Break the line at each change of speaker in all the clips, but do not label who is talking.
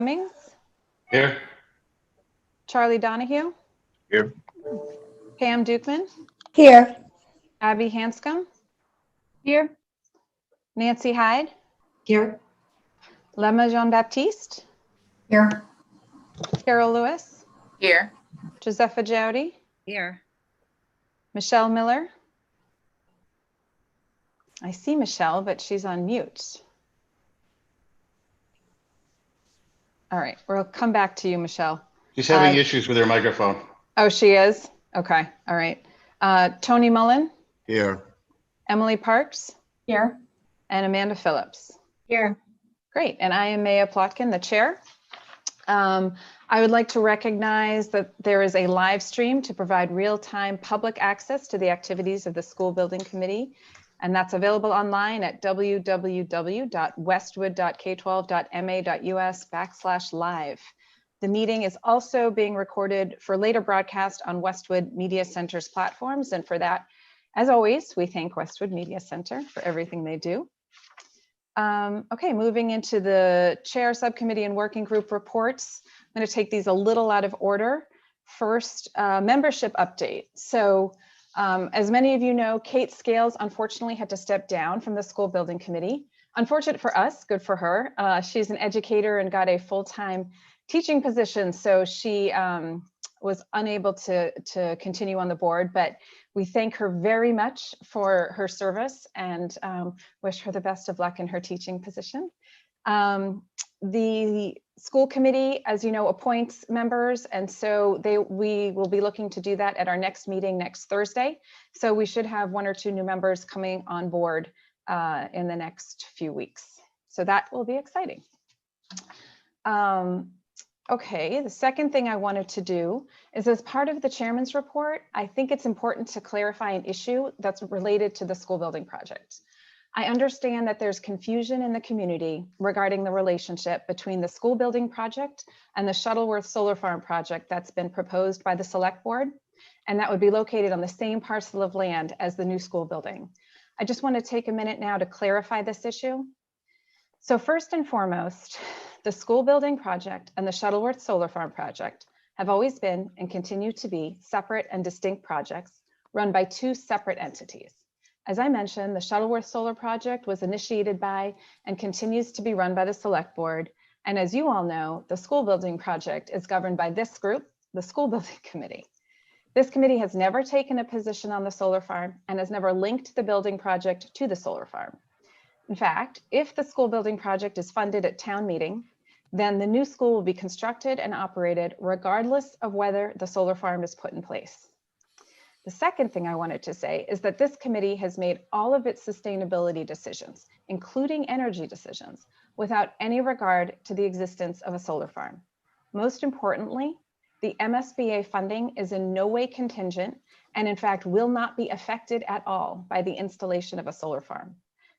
Cummings,
Here.
Charlie Donahue,
Here.
Pam Dukeman,
Here.
Abby Hanscom,
Here.
Nancy Hyde,
Here.
Lemma Jean-Baptiste,
Here.
Carol Lewis,
Here.
Josepha Jowdy,
Here.
Michelle Miller. I see Michelle, but she's on mute. All right, we'll come back to you, Michelle.
She's having issues with her microphone.
Oh, she is? Okay, all right. Tony Mullen,
Here.
Emily Parks,
Here.
and Amanda Phillips.
Here.
Great, and I am Maya Plotkin, the chair. I would like to recognize that there is a live stream to provide real-time public access to the activities of the School Building Committee, and that's available online at www.westwood.k12.ma.us/live. The meeting is also being recorded for later broadcast on Westwood Media Center's platforms, and for that, as always, we thank Westwood Media Center for everything they do. Okay, moving into the chair, subcommittee, and working group reports. I'm going to take these a little out of order. First, membership update. So as many of you know, Kate Scales unfortunately had to step down from the school building committee. Unfortunate for us, good for her. She's an educator and got a full-time teaching position, so she was unable to continue on the board, but we thank her very much for her service and wish her the best of luck in her teaching position. The school committee, as you know, appoints members, and so we will be looking to do that at our next meeting next Thursday. So we should have 1 or 2 new members coming on board in the next few weeks. So that will be exciting. Okay, the second thing I wanted to do is, as part of the chairman's report, I think it's important to clarify an issue that's related to the school building project. I understand that there's confusion in the community regarding the relationship between the school building project and the Shuttleworth Solar Farm project that's been proposed by the select board, and that would be located on the same parcel of land as the new school building. I just want to take a minute now to clarify this issue. So first and foremost, the school building project and the Shuttleworth Solar Farm project have always been and continue to be separate and distinct projects run by 2 separate entities. As I mentioned, the Shuttleworth Solar project was initiated by and continues to be run by the select board. And as you all know, the school building project is governed by this group, the school building committee. This committee has never taken a position on the solar farm and has never linked the building project to the solar farm. In fact, if the school building project is funded at town meeting, then the new school will be constructed and operated regardless of whether the solar farm is put in place. The second thing I wanted to say is that this committee has made all of its sustainability decisions, including energy decisions, without any regard to the existence of a solar farm. Most importantly, the MSBA funding is in no way contingent and in fact will not be affected at all by the installation of a solar farm.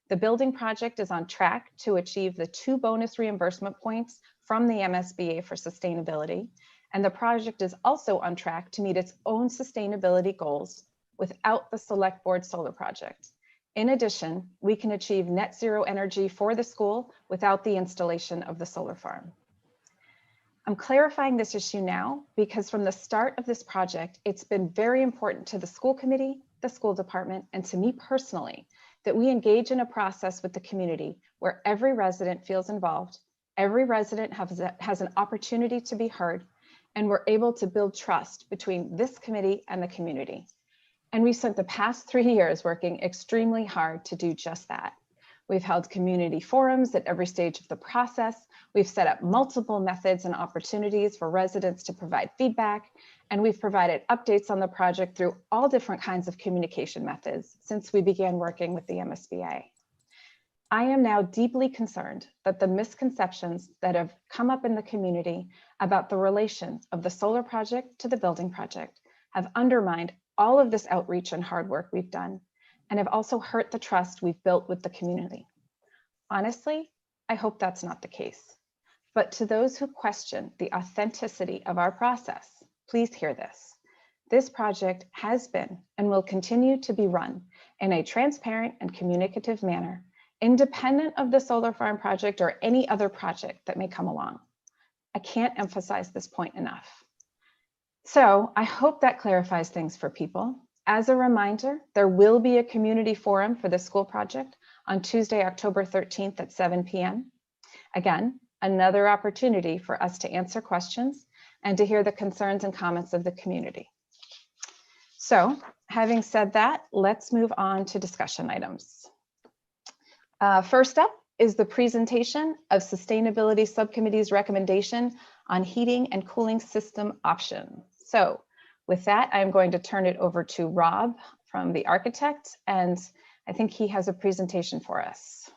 The building project is on track to achieve the 2 bonus reimbursement points from the MSBA for sustainability, and the project is also on track to meet its own sustainability goals without the select board solar project. In addition, we can achieve net zero energy for the school without the installation of the solar farm. I'm clarifying this issue now because from the start of this project, it's been very important to the school committee, the school department, and to me personally, that we engage in a process with the community where every resident feels involved, every resident has an opportunity to be heard, and we're able to build trust between this committee and the community. And we spent the past 3 years working extremely hard to do just that. We've held community forums at every stage of the process. We've set up multiple methods and opportunities for residents to provide feedback, and we've provided updates on the project through all different kinds of communication methods since we began working with the MSBA. I am now deeply concerned that the misconceptions that have come up in the community about the relation of the solar project to the building project have undermined all of this outreach and hard work we've done, and have also hurt the trust we've built with the community. Honestly, I hope that's not the case. But to those who question the authenticity of our process, please hear this. This project has been and will continue to be run in a transparent and communicative manner, independent of the solar farm project or any other project that may come along. I can't emphasize this point enough. So I hope that clarifies things for people. As a reminder, there will be a community forum for the school project on Tuesday, October 13th at 7 p.m. Again, another opportunity for us to answer questions and to hear the concerns and comments of the community. So having said that, let's move on to discussion items. First up is the presentation of Sustainability Subcommittee's recommendation on heating and cooling system options. So with that, I'm going to turn it over to Rob from the architect, and I think he has a presentation for us.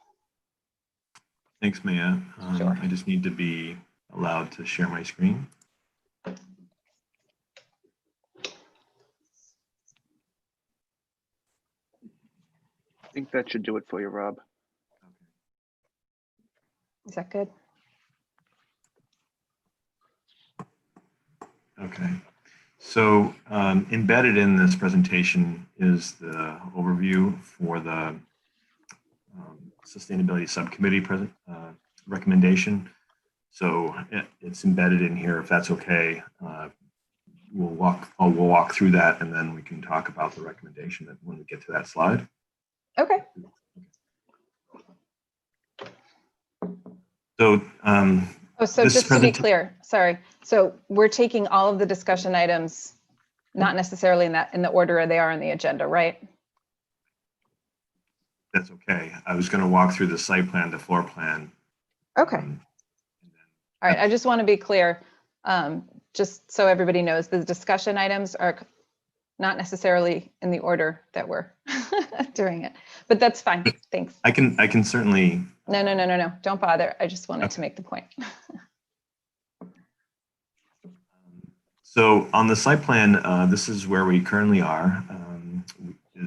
Thanks, Maya.
Sure.
I just need to be allowed to share my screen.
I
think that should do it for you, Rob.
Is that good?
Okay. So embedded in this presentation is the overview for the Sustainability Subcommittee recommendation. So it's embedded in here. If that's okay, we'll walk through that, and then we can talk about the recommendation when we get to that slide.
Okay.
So
So just to be clear, sorry. So we're taking all of the discussion items, not necessarily in the order they are on the agenda, right?
That's okay. I was going to walk through the site plan, the floor plan.
Okay. All right. I just want to be clear, just so everybody knows, the discussion items are not necessarily in the order that we're doing it, but that's fine. Thanks.
I can certainly.
No. Don't bother. I just wanted to make the point.
So on the site plan, this is where we currently are,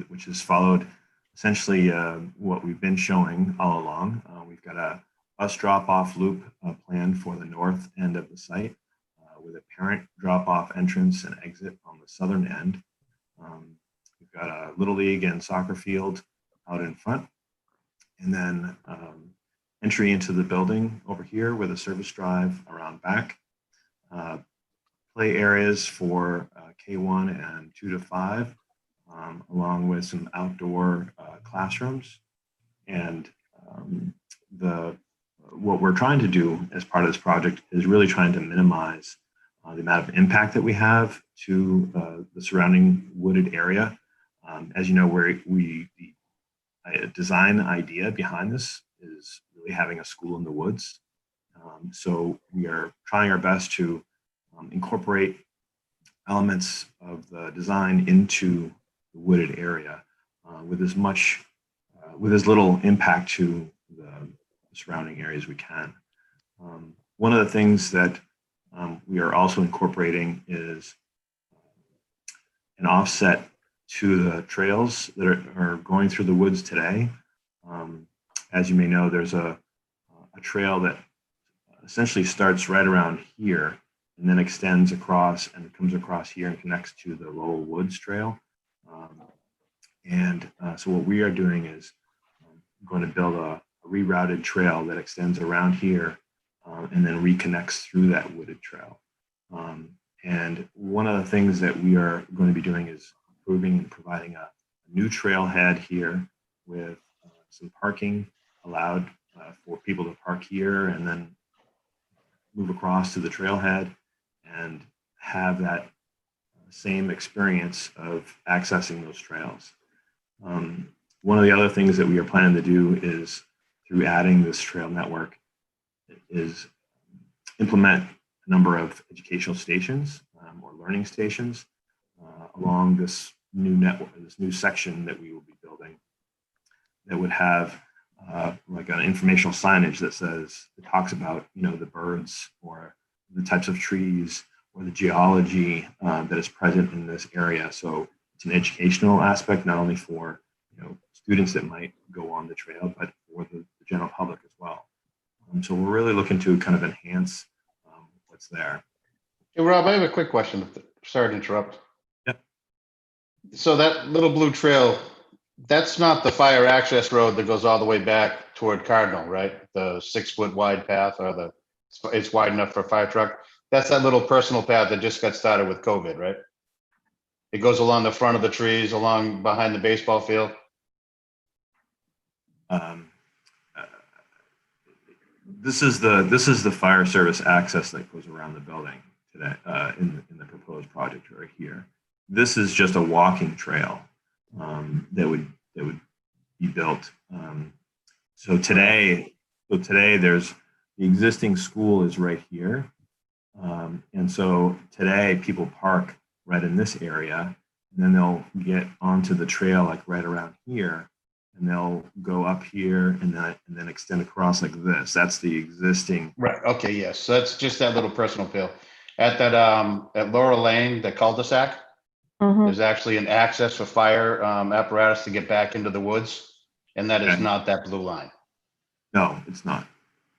which has followed essentially what we've been showing all along. We've got a bus drop-off loop planned for the north end of the site with a parent drop-off entrance and exit on the southern end. We've got a Little League and soccer field out in front, and then entry into the building over here with a service drive around back. Play areas for K1 and 2 to 5, along with some outdoor classrooms. And what we're trying to do as part of this project is really trying to minimize the amount of impact that we have to the surrounding wooded area. As you know, the design idea behind this is really having a school in the woods. So we are trying our best to incorporate elements of the design into the wooded area with as little impact to the surrounding areas we can. One of the things that we are also incorporating is an offset to the trails that are going through the woods today. As you may know, there's a trail that essentially starts right around here and then extends across and comes across here and connects to the Lowell Woods Trail. So what we are doing is going to build a rerouted trail that extends around here and then reconnects through that wooded trail. And one of the things that we are going to be doing is improving and providing a new trailhead here with some parking allowed for people to park here and then move across to the trailhead and have that same experience of accessing those trails. One of the other things that we are planning to do is, through adding this trail network, is implement a number of educational stations or learning stations along this new network, this new section that we will be building, that would have like an informational signage that talks about, the birds or the types of trees or the geology that is present in this area. So it's an educational aspect, not only for students that might go on the trail, but for the general public as well. So we're really looking to kind of enhance what's there.
Hey, Rob, I have a quick question. Sorry to interrupt.
Yep.
So that little blue trail, that's not the fire access road that goes all the way back toward Cardinal, right? The 6-foot wide path or the It's wide enough for a fire truck. That's that little personal path that just got started with COVID, right? It goes along the front of the trees, along behind the baseball field.
Um, uh, This is the fire service access that goes around the building today, in the proposed project right here. This is just a walking trail that would be built. So today there's the existing school is right here, and so today people park right in this area, and then they'll get onto the trail like right around here, and they'll go up here and then extend across like this. That's the existing.
Right. Okay. Yes. So that's just that little personal field. At that at Laurel Lane, the cul-de-sac,
Mhm.
there's actually an access for fire apparatus to get back into the woods, and that is
Okay.
not that blue line.
No, it's not.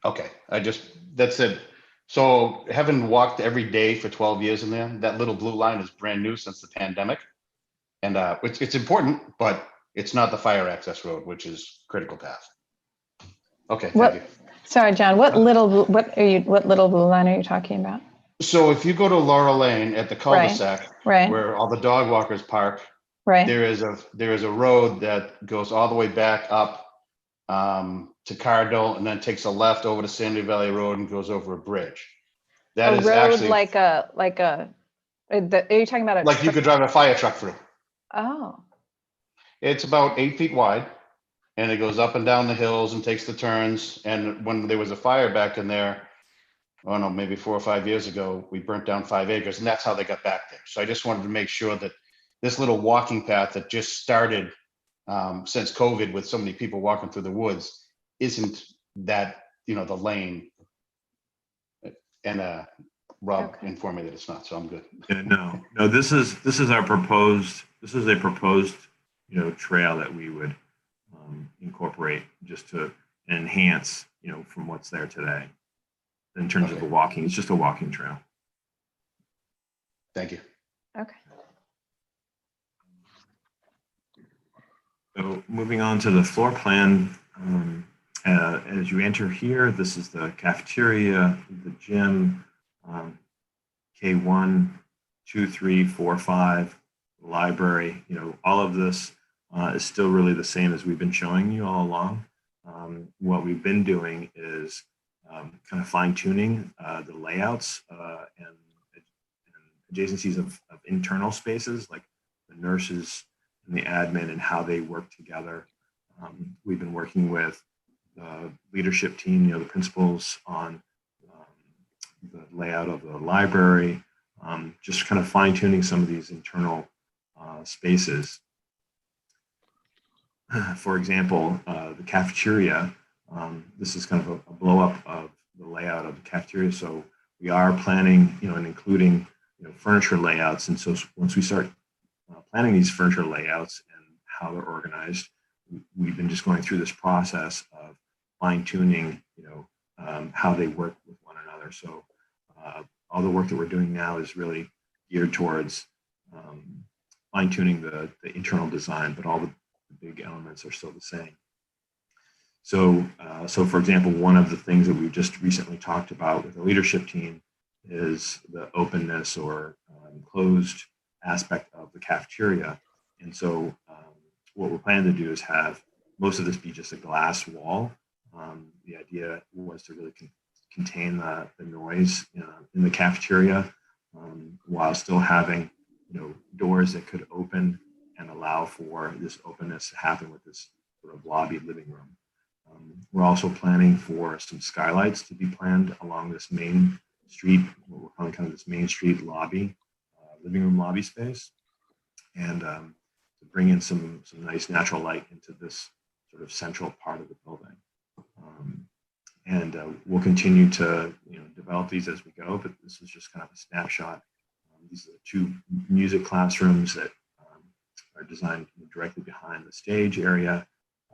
Okay. That's it. So having walked every day for 12 years in there, that little blue line is brand new since the pandemic, and it's important, but it's not the fire access road, which is critical path. Okay. Thank you.
Sorry, John, what little blue line are you talking about?
So if you go to Laurel Lane at the cul-de-sac,
Right,
where all the dog walkers park,
right.
there is a road that goes all the way back up to Cardinal, and then takes a left over to Sandy Valley Road and goes over a bridge. That
A
is
road
actually
like are you talking about
like you could drive a fire truck through.
Oh,
It's about 8 feet wide, and it goes up and down the hills and takes the turns. And when there was a fire back in there, I don't know, maybe 4 or 5 years ago, we burnt down 5 acres, and that's how they got back there. So I just wanted to make sure that this little walking path that just started since COVID, with so many people walking through the woods, isn't that, the lane. And Rob
Okay.
informed me that it's not, so I'm good.
Yeah, no. This is a proposed trail that we would incorporate just to enhance from what's there today. In terms of
Okay.
the walking, it's just a walking trail.
Thank you.
okay.
So moving on to the floor plan, as you enter here, this is the cafeteria, the gym, K1, 2, 3, 4, 5, library. All of this is still really the same as we've been showing you all along. What we've been doing is kind of fine tuning the layouts and adjacencies of internal spaces, like the nurses and the admin and how they work together. We've been working with the leadership team, the principals, on the layout of the library, just kind of fine tuning some of these internal spaces. For example, the cafeteria, this is kind of a blow up of the layout of the cafeteria. So we are planning, and including, furniture layouts. And so once we start planning these furniture layouts and how they're organized, we've been just going through this process of fine tuning, how they work with one another. So all the work that we're doing now is really geared towards fine tuning the internal design, but all the big elements are still the same. So for example, one of the things that we've just recently talked about with the leadership team is the openness or closed aspect of the cafeteria. And so what we're planning to do is have most of this be just a glass wall. The idea was to really contain the noise in the cafeteria while still having doors that could open and allow for this openness to happen with this sort of lobby living room. We're also planning for some skylights to be planned along this main street, what we're calling kind of this main street lobby, living room lobby space, and to bring in some nice natural light into this sort of central part of the building. And we'll continue to develop these as we go, but this is just kind of a snapshot. These are the 2 music classrooms that are designed directly behind the stage area,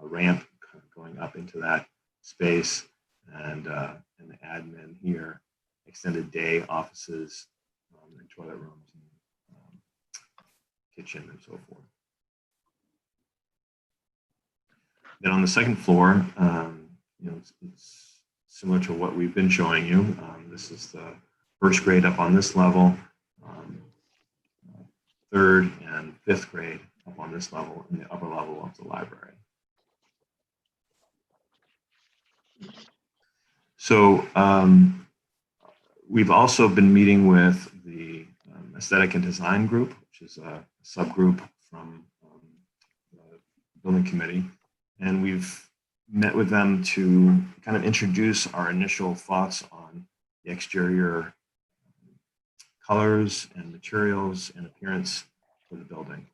a ramp kind of going up into that space, and the admin here, extended day offices, and toilet rooms, and kitchen, and so forth. Then on the second floor, it's similar to what we've been showing you. This is the first grade up on this level, third and fifth grade up on this level in the upper level of the library. So we've also been meeting with the Aesthetic and Design Group, which is a subgroup from the building committee. And we've met with them to kind of introduce our initial thoughts on the exterior colors and materials and appearance for the building.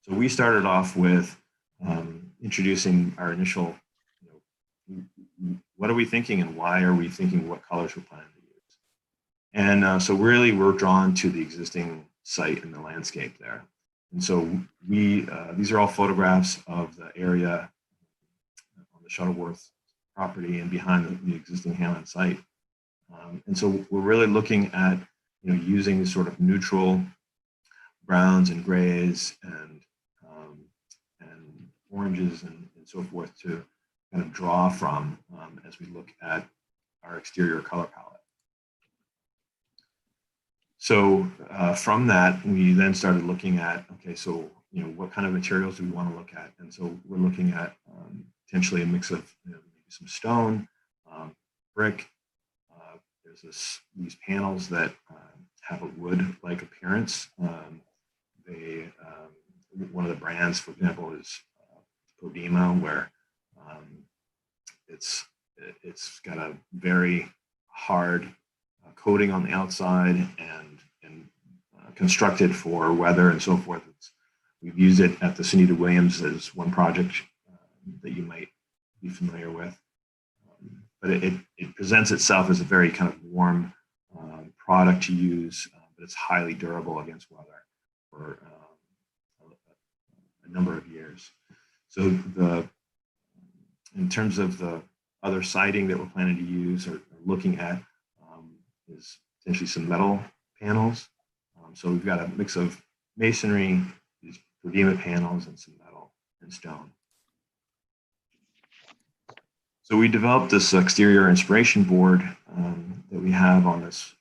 So we started off with introducing our initial, what are we thinking and why are we thinking what colors we're planning to use? And so really we're drawn to the existing site and the landscape there. And so these are all photographs of the area on the Shuttleworth property and behind the existing Hammond site. And so we're really looking at using sort of neutral browns and grays and oranges and so forth to kind of draw from as we look at our exterior color palette. So from that, we then started looking at, okay, so what kind of materials do we want to look at? And so we're looking at potentially a mix of maybe some stone, brick. There's these panels that have a wood-like appearance. One of the brands, for example, is Podima, where it's got a very hard coating on the outside and constructed for weather and so forth. We've used it at the Sunita Williams as one project that you might be familiar with. But it presents itself as a very kind of warm product to use, but it's highly durable against weather for a number of years. So in terms of the other siding that we're planning to use or looking at is potentially some metal panels. So we've got a mix of masonry, these Podima panels, and some metal and stone. So we developed this exterior inspiration board that we have on this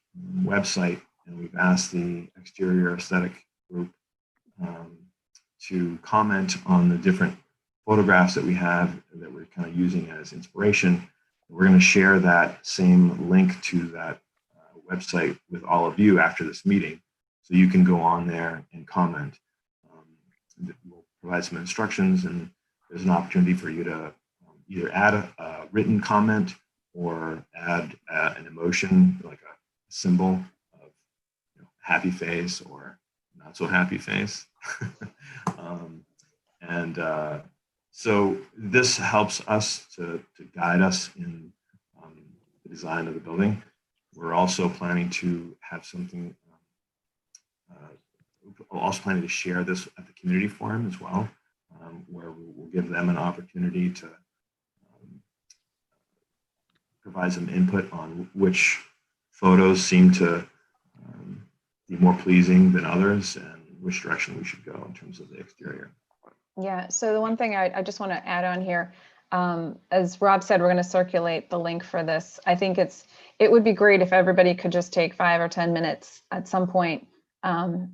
website, and we've asked the exterior aesthetic group to comment on the different photographs that we have that we're kind of using as inspiration. We're going to share that same link to that website with all of you after this meeting, so you can go on there and comment. We'll provide some instructions, and there's an opportunity for you to either add a written comment or add an emotion, like a symbol of happy face or not so happy face. So this helps us to guide us in the design of the building. We're also planning to have something, we're also planning to share this at the community forum as well, where we'll give them an opportunity to provide some input on which photos seem to be more pleasing than others and which direction we should go in terms of the exterior.
Yeah, so the one thing I just want to add on here, as Rob said, we're going to circulate the link for this. I think it would be great if everybody could just take 5 or 10 minutes at some point in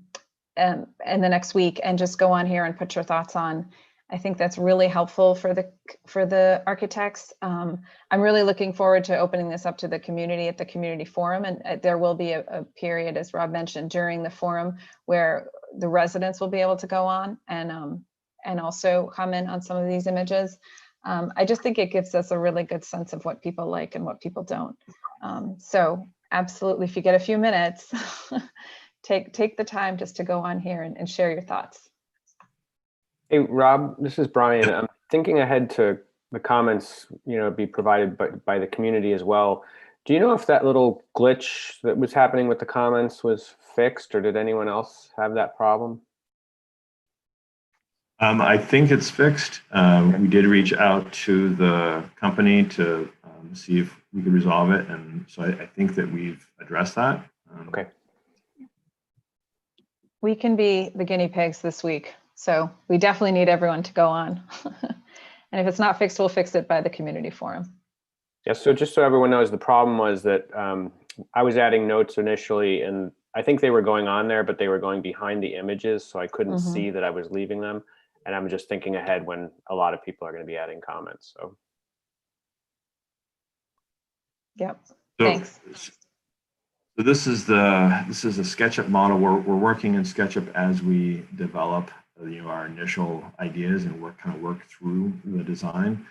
the next week and just go on here and put your thoughts on. I think that's really helpful for the architects. I'm really looking forward to opening this up to the community at the community forum, and there will be a period, as Rob mentioned, during the forum where the residents will be able to go on and also comment on some of these images. I just think it gives us a really good sense of what people like and what people don't. So absolutely, if you get a few minutes, take the time just to go on here and share your thoughts.
Hey, Rob, this is Brian. I'm thinking ahead to the comments, be provided by the community as well. Do you know if that little glitch that was happening with the comments was fixed, or did anyone else have that problem?
I think it's fixed. We did reach out to the company to see if we could resolve it. And so I think that we've addressed that.
Okay.
We can be the guinea pigs this week. So we definitely need everyone to go on. And if it's not fixed, we'll fix it by the community forum.
Yeah, so just so everyone knows, the problem was that I was adding notes initially, and I think they were going on there, but they were going behind the images, so I couldn't
Mhm.
see that I was leaving them. And I'm just thinking ahead when a lot of people are going to be adding comments. So
Yep.
So,
Thanks.
So this is the SketchUp model. We're working in SketchUp as we develop our initial ideas and work through the design.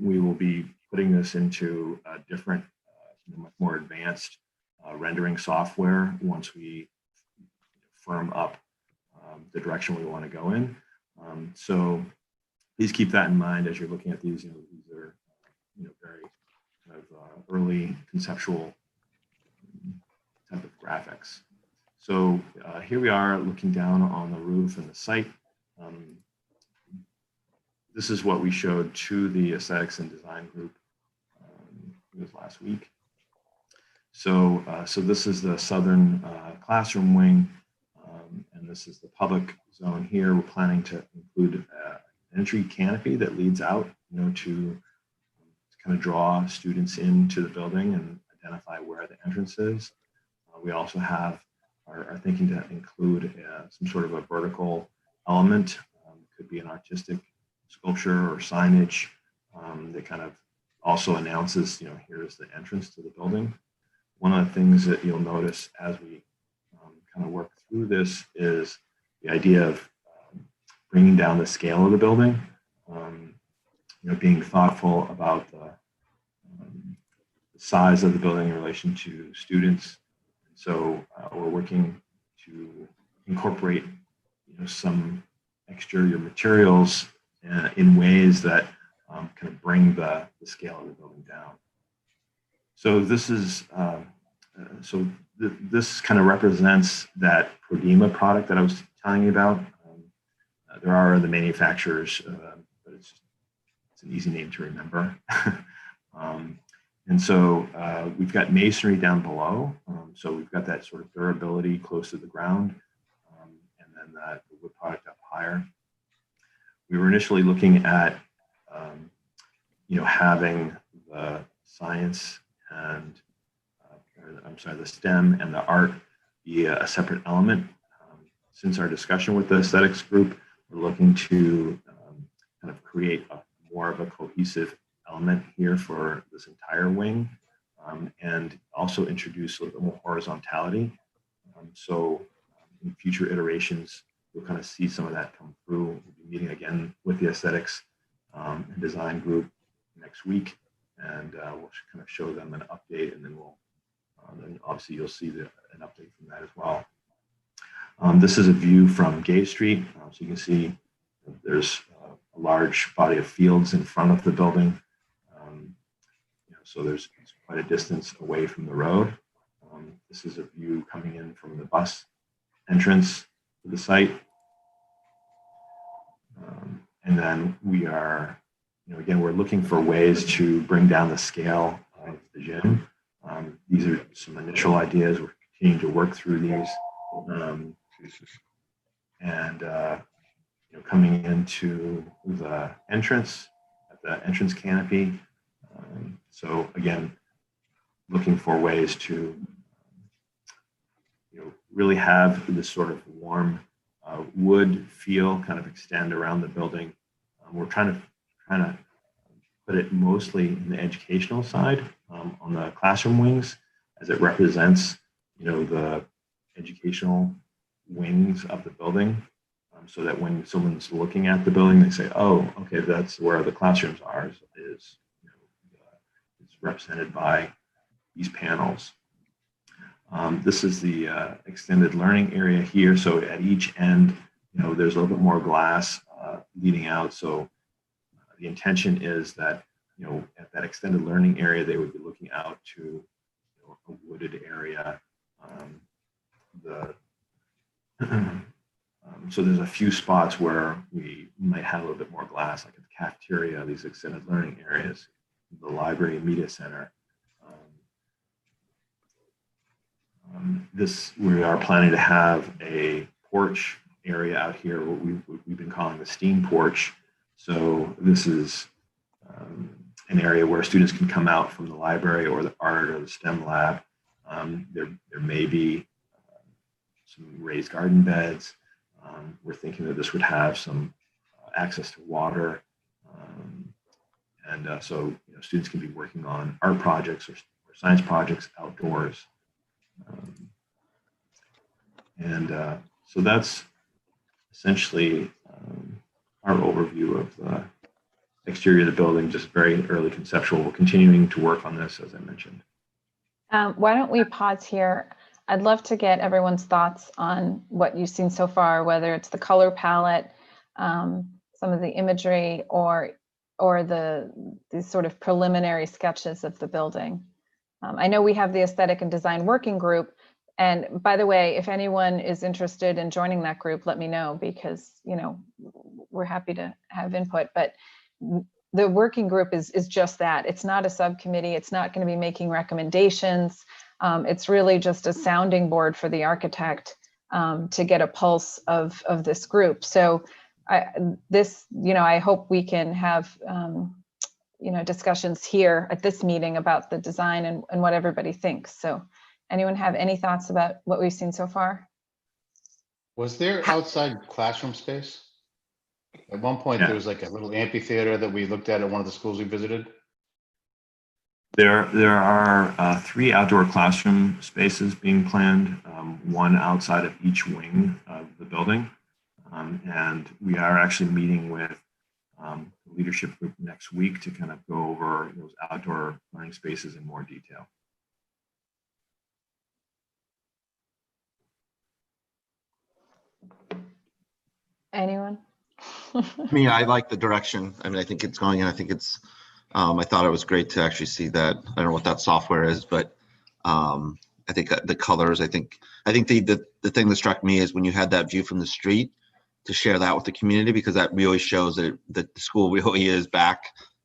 We will be putting this into a different, much more advanced rendering software once we firm up the direction we want to go in. So please keep that in mind as you're looking at these. These are very kind of early conceptual type of graphics. So here we are looking down on the roof and the site. This is what we showed to the aesthetics and design group. It was last week. So this is the southern classroom wing, and this is the public zone here. We're planning to include an entry canopy that leads out, to kind of draw students into the building and identify where the entrance is. We also are thinking to include some sort of a vertical element. Could be an artistic sculpture or signage that kind of also announces, here's the entrance to the building. One of the things that you'll notice as we kind of work through this is the idea of bringing down the scale of the building, being thoughtful about the size of the building in relation to students. So we're working to incorporate, some exterior materials in ways that kind of bring the scale of the building down. So this is this kind of represents that Prodema product that I was telling you about. There are other manufacturers, but it's an easy name to remember. And so we've got masonry down below. So we've got that sort of durability close to the ground, and then the wood product up higher. We were initially looking at, having the science and, the STEM and the art be a separate element. Since our discussion with the aesthetics group, we're looking to kind of create more of a cohesive element here for this entire wing, and also introduce a little bit more horizontality. So in future iterations, you'll kind of see some of that come through. We'll be meeting again with the aesthetics and design group next week, and we'll kind of show them an update, and then then obviously you'll see an update from that as well. This is a view from Gay Street, so you can see there's a large body of fields in front of the building. So there's quite a distance away from the road. This is a view coming in from the bus entrance to the site. And then we are, again, we're looking for ways to bring down the scale of the gym. These are some initial ideas. We're continuing to work through these. Coming into the entrance, at the entrance canopy. So again, looking for ways to really have this sort of warm wood feel kind of extend around the building. We're trying to put it mostly in the educational side, on the classroom wings, as it represents the educational wings of the building, so that when someone's looking at the building, they say, "Oh, okay, that's where the classrooms are." It's represented by these panels. This is the extended learning area here. So at each end, there's a little bit more glass leading out. So the intention is that, at that extended learning area, they would be looking out to a wooded area. So there's a few spots where we might have a little bit more glass, like at the cafeteria, these extended learning areas, the library and media center. We are planning to have a porch area out here, what we've been calling the steam porch. So this is an area where students can come out from the library or the art or the STEM lab. There may be some raised garden beds. We're thinking that this would have some access to water. So students can be working on art projects or science projects outdoors. So that's essentially our overview of the exterior of the building, just very early conceptual. We're continuing to work on this, as I mentioned.
Why don't we pause here? I'd love to get everyone's thoughts on what you've seen so far, whether it's the color palette, some of the imagery, or these sort of preliminary sketches of the building. I know we have the aesthetic and design working group. And by the way, if anyone is interested in joining that group, let me know, because we're happy to have input. But the working group is just that. It's not a subcommittee. It's not going to be making recommendations. It's really just a sounding board for the architect to get a pulse of this group. So I hope we can have discussions here at this meeting about the design and what everybody thinks. So anyone have any thoughts about what we've seen so far?
Was there outside classroom space? At one point,
Yeah.
there was like a little amphitheater that we looked at one of the schools we visited.
There are 3 outdoor classroom spaces being planned, one outside of each wing of the building. And we are actually meeting with the leadership group next week to kind of go over those outdoor learning spaces in more detail.
Anyone?
I like the direction. I think it's going in. I think it's, I thought it was great to actually see that. I don't know what that software is, but I think the colors, I think the thing that struck me is when you had that view from the street, to share that with the community, because that really shows that the school really is back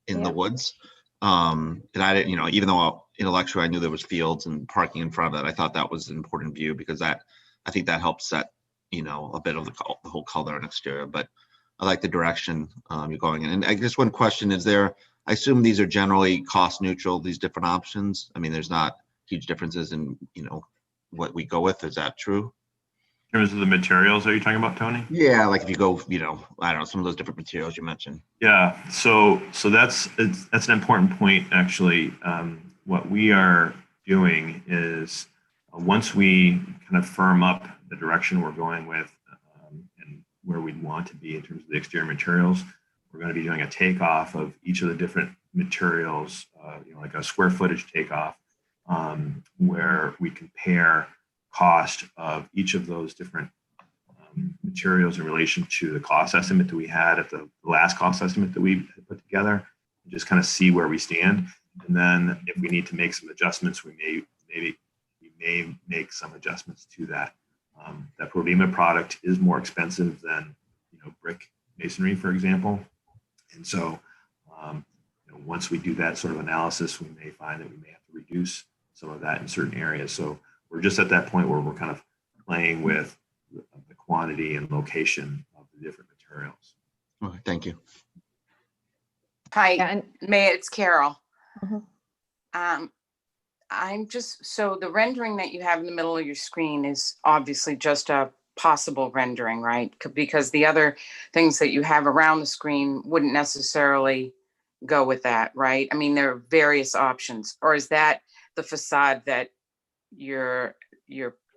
in the woods. And I didn't, even though intellectually I knew there was fields and parking in front of it, I thought that was an important view, because I think that helps set, a bit of the whole color and exterior. But I like the direction you're going in. And I guess one question is I assume these are generally cost neutral, these different options. There's not huge differences in, what we go with. Is that true?
In terms of the materials, are you talking about, Tony?
Yeah, like if you go, I don't know, some of those different materials you mentioned.
Yeah, so that's an important point, actually. What we are doing is once we kind of firm up the direction we're going with and where we'd want to be in terms of the exterior materials, we're going to be doing a takeoff of each of the different materials, like a square footage takeoff, where we compare cost of each of those different materials in relation to the cost estimate that we had at the last cost estimate that we put together, and just kind of see where we stand. And then if we need to make some adjustments, we may make some adjustments to that. That Provima product is more expensive than brick masonry, for example. And so once we do that sort of analysis, we may find that we may have to reduce some of that in certain areas. So we're just at that point where we're kind of playing with the quantity and location of the different materials.
Okay, thank you.
Hi, May, it's Carol.
Mhm.
I'm just, so the rendering that you have in the middle of your screen is obviously just a possible rendering, right? Because the other things that you have around the screen wouldn't necessarily go with that, right? There are various options, or is that the facade that you're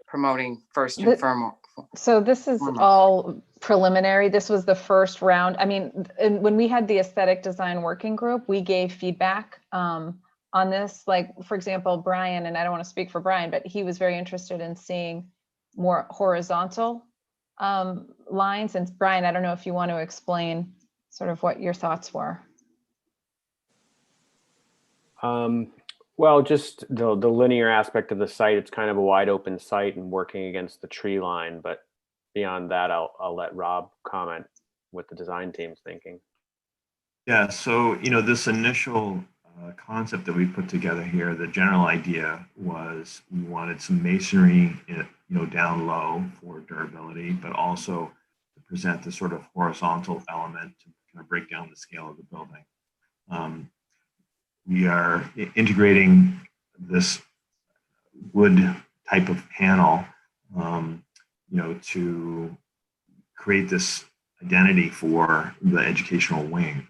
promoting first and foremost?
So this is all preliminary. This was the first round. And when we had the aesthetic design working group, we gave feedback on this. Like, for example, Brian, and I don't want to speak for Brian, but he was very interested in seeing more horizontal lines. And Brian, I don't know if you want to explain sort of what your thoughts were.
Well, just the linear aspect of the site. It's kind of a wide open site and working against the tree line. But beyond that, I'll let Rob comment what the design team's thinking.
Yeah, so this initial concept that we put together here, the general idea was we wanted some masonry, down low for durability, but also to present the sort of horizontal element to kind of break down the scale of the building. we are integrating this wood type of panel, to create this identity for the educational wing,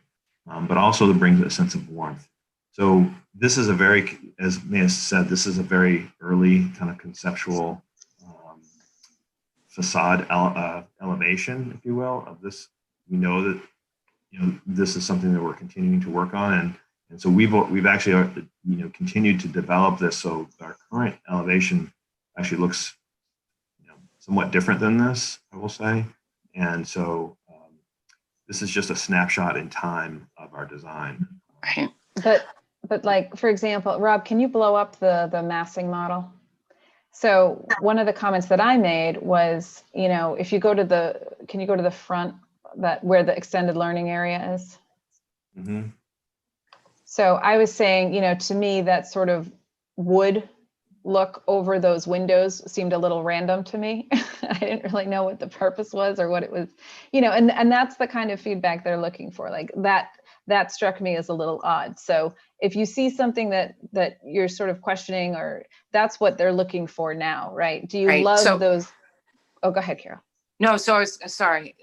but also to bring a sense of warmth. So this is a very, as Mia said, this is a very early kind of conceptual facade elevation, if you will, of this. We know that this is something that we're continuing to work on, and so we've actually continued to develop this. So our current elevation actually looks somewhat different than this, I will say, and so this is just a snapshot in time of our design.
Right.
But like, for example, Rob, can you blow up the massing model? So one of the comments that I made was, if you go to can you go to the front, that where the extended learning area is?
Mm-hmm.
So I was saying, to me, that sort of wood look over those windows seemed a little random to me. I didn't really know what the purpose was or what it was, and that's the kind of feedback they're looking for. Like that struck me as a little odd. So if you see something that you're sort of questioning, or that's what they're looking for now, right? Do you
Right.
love those? Oh, go ahead, Carol.
No, so I was sorry.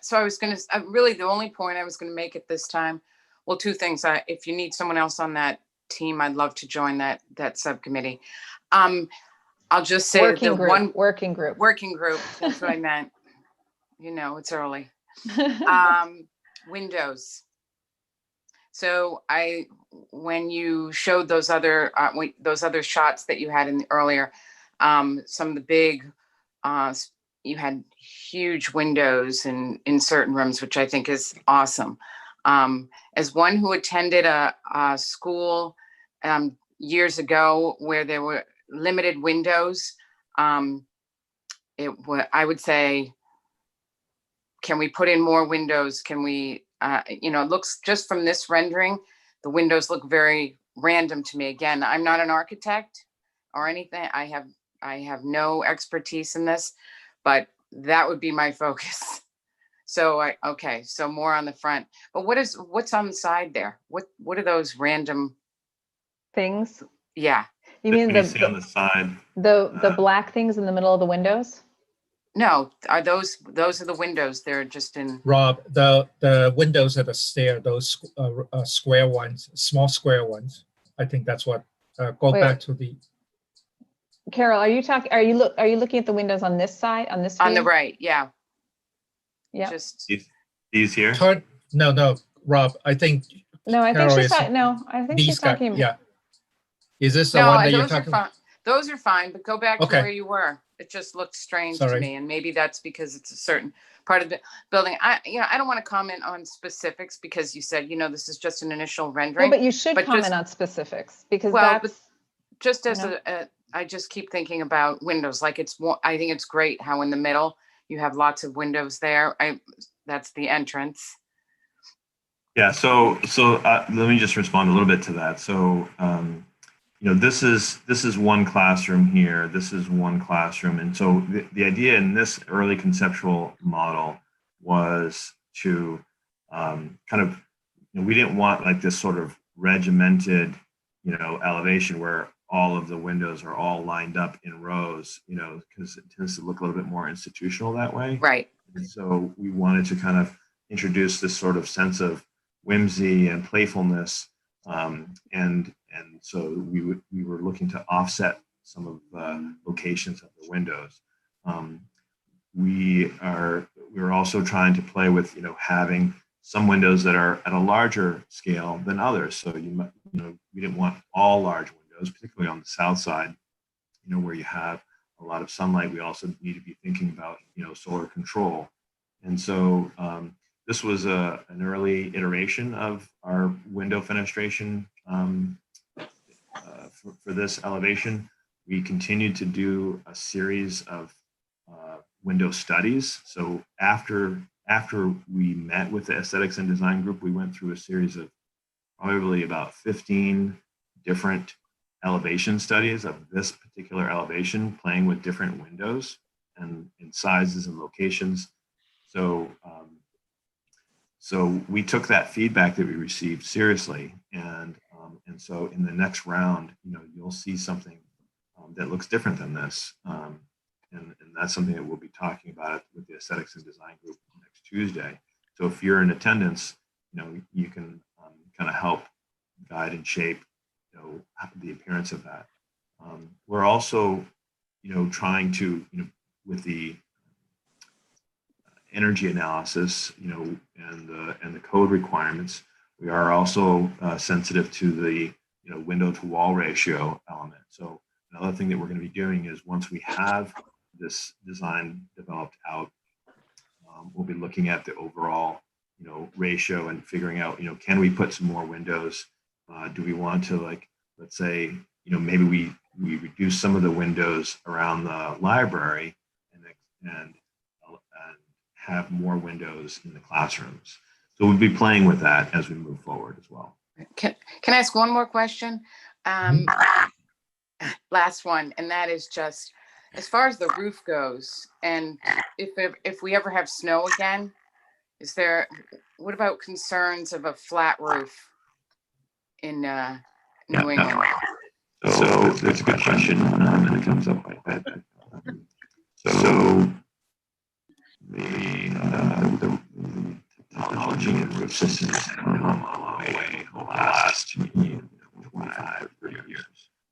So I was going to really, the only point I was going to make at this time. Well, two things. If you need someone else on that team, I'd love to join that subcommittee. I'll just say
working group.
That's what I meant. It's early. Windows. So when you showed those other shots that you had in earlier, some of the big, you had huge windows in certain rooms, which I think is awesome. As one who attended a school years ago where there were limited windows, I would say, can we put in more windows? Can we, it looks, just from this rendering, the windows look very random to me. Again, I'm not an architect or anything. I have no expertise in this, but that would be my focus. So so more on the front, but what's on the side there? What are those random
things?
Yeah.
You mean
on the side,
the black things in the middle of the windows?
No, are those are the windows? They're just in.
Rob, the windows at the stair, those square ones, small square ones. I think that's what. Go back to the.
Carol, are you talking? Are you looking at the windows on this side, on this?
On the right, yeah.
Yeah.
Just
these here.
No, Rob. I think.
No, I think
Carol
she's talking. No, I think she's talking.
Yeah. Is this the one that you're talking about?
Those are fine, but go back to where you were. It just looked strange to
Sorry.
me, and maybe that's because it's a certain part of the building. I don't want to comment on specifics because you said, this is just an initial rendering.
Well, but you should comment on specifics because
but just as I just keep thinking about windows. Like I think it's great how in the middle you have lots of windows there. That's the entrance.
Yeah. So let me just respond a little bit to that. So. This is one classroom here. This is one classroom. And so the idea in this early conceptual model was to we didn't want like this sort of regimented, elevation where all of the windows are all lined up in rows, because it tends to look a little bit more institutional that way.
Right.
And so we wanted to kind of introduce this sort of sense of whimsy and playfulness. And so we were looking to offset some of the locations of the windows. We were also trying to play with having some windows that are at a larger scale than others. So we didn't want all large windows, particularly on the south side, where you have a lot of sunlight. We also need to be thinking about solar control. And so this was an early iteration of our window fenestration for this elevation. We continued to do a series of window studies. So after we met with the aesthetics and design group, we went through a series of probably about 15 different elevation studies of this particular elevation, playing with different windows and in sizes and locations. So we took that feedback that we received seriously, and And so in the next round, you'll see something that looks different than this. And that's something that we'll be talking about with the aesthetics and design group next Tuesday. So if you're in attendance, you can kind of help guide and shape, the appearance of that. We're also, trying to, with the energy analysis, and the code requirements, we are also sensitive to the, window to wall ratio element. So another thing that we're going to be doing is once we have this design developed out, we'll be looking at the overall, ratio and figuring out, can we put some more windows? Do we want to, like, let's say, maybe we reduce some of the windows around the library and have more windows in the classrooms. So we'll be playing with that as we move forward as well.
Can I ask one more question? Last one, and that is just as far as the roof goes, and if we ever have snow again, what about concerns of a flat roof in New England?
So that's a good question, and it comes up quite a bit. So the technology and roof systems have come a long way over the last 25, 30 years.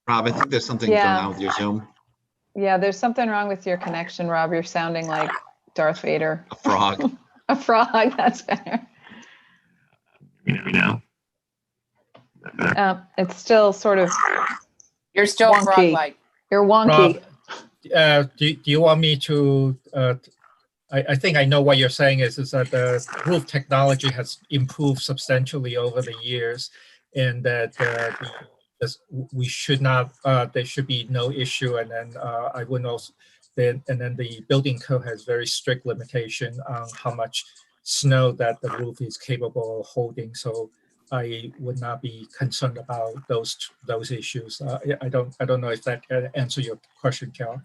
Rob, I think there's something going on with your Zoom.
Yeah, there's something wrong with your connection, Rob. You're sounding like Darth Vader.
A frog.
A frog, that's better. It's still sort of
You're still
wonky.
frog-like.
You're wonky.
Rob, do you want me to, I think I know what you're saying is that the roof technology has improved substantially over the years, and that we should not, there should be no issue. And then I would also, and then the building code has very strict limitation on how much snow that the roof is capable of holding. So I would not be concerned about those issues. I don't know if that can answer your question, Carol.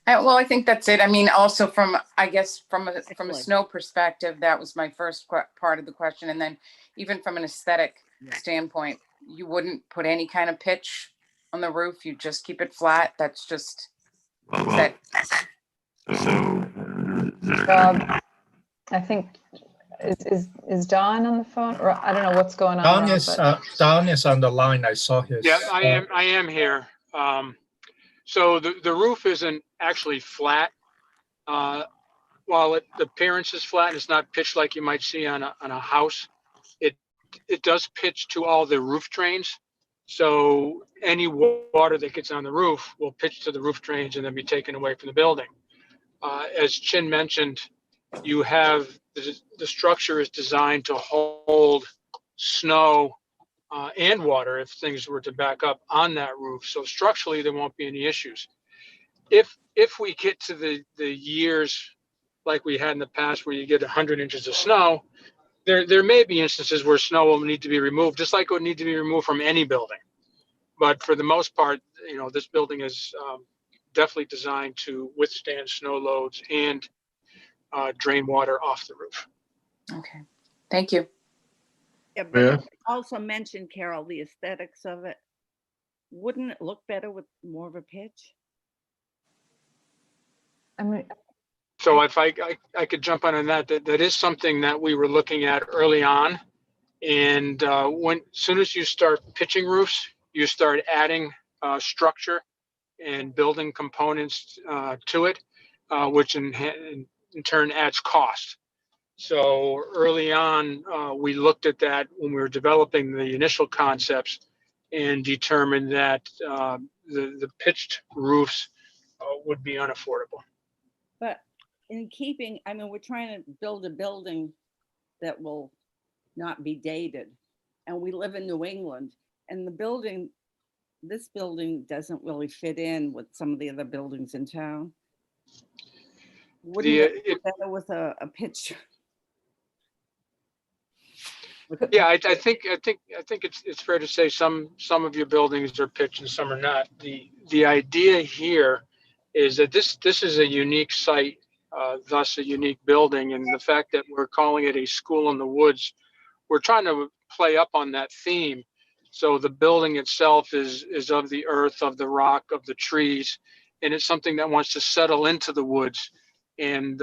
Well, I think that's it. I mean, also from a snow perspective, that was my first part of the question. And then even from an aesthetic standpoint, you wouldn't put any kind of pitch on the roof. You just keep it flat. That's just,
Rob, I think, is Don on the phone? Or I don't know what's going on.
Don is on the line. I saw his.
Yeah, I am here. So the roof isn't actually flat. While the appearance is flat and it's not pitched like you might see on a house, it does pitch to all the roof drains. So any water that gets on the roof will pitch to the roof drains and then be taken away from the building. As Chin mentioned, you have the structure is designed to hold snow and water if things were to back up on that roof. So structurally, there won't be any issues. If we get to the years like we had in the past where you get 100 inches of snow, there may be instances where snow will need to be removed, just like it would need to be removed from any building. But for the most part, this building is definitely designed to withstand snow loads and drain water off the roof.
okay. Thank you.
Yeah, but you also mentioned, Carol, the aesthetics of it. Wouldn't it look better with more of a pitch?
I mean,
So if I could jump on that is something that we were looking at early on. And as soon as you start pitching roofs, you start adding structure and building components to it, which in turn adds cost. So early on, we looked at that when we were developing the initial concepts and determined that the pitched roofs would be unaffordable.
But in keeping, I mean, we're trying to build a building that will not be dated. And we live in New England, and this building doesn't really fit in with some of the other buildings in town. Wouldn't it be better with a pitch?
Yeah, I think it's fair to say some of your buildings are pitched and some are not. The idea here is that this is a unique site, thus a unique building, and the fact that we're calling it a school in the woods, we're trying to play up on that theme So the building itself is of the earth, of the rock, of the trees, and it's something that wants to settle into the woods and